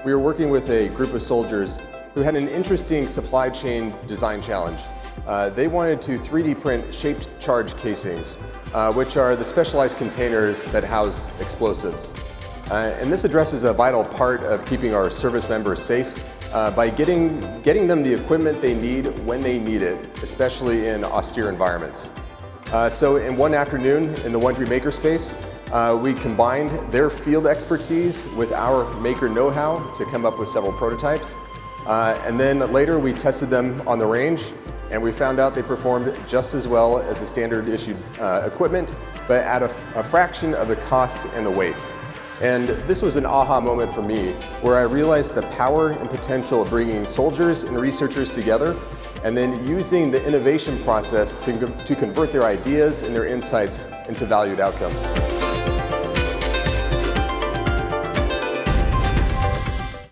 we were working with a group of soldiers who had an interesting supply chain design challenge. They wanted to 3D print shaped charge casings, which are the specialized containers that house explosives. And this addresses a vital part of keeping our service members safe by getting them the equipment they need when they need it, especially in austere environments. So in one afternoon in the Wondry Makerspace, we combined their field expertise with our maker know-how to come up with several prototypes. And then later we tested them on the range, and we found out they performed just as well as the standard issued equipment, but at a fraction of the cost and the weight. And this was an aha moment for me, where I realized the power and potential of bringing soldiers and researchers together, and then using the innovation process to convert their ideas and their insights into valued outcomes.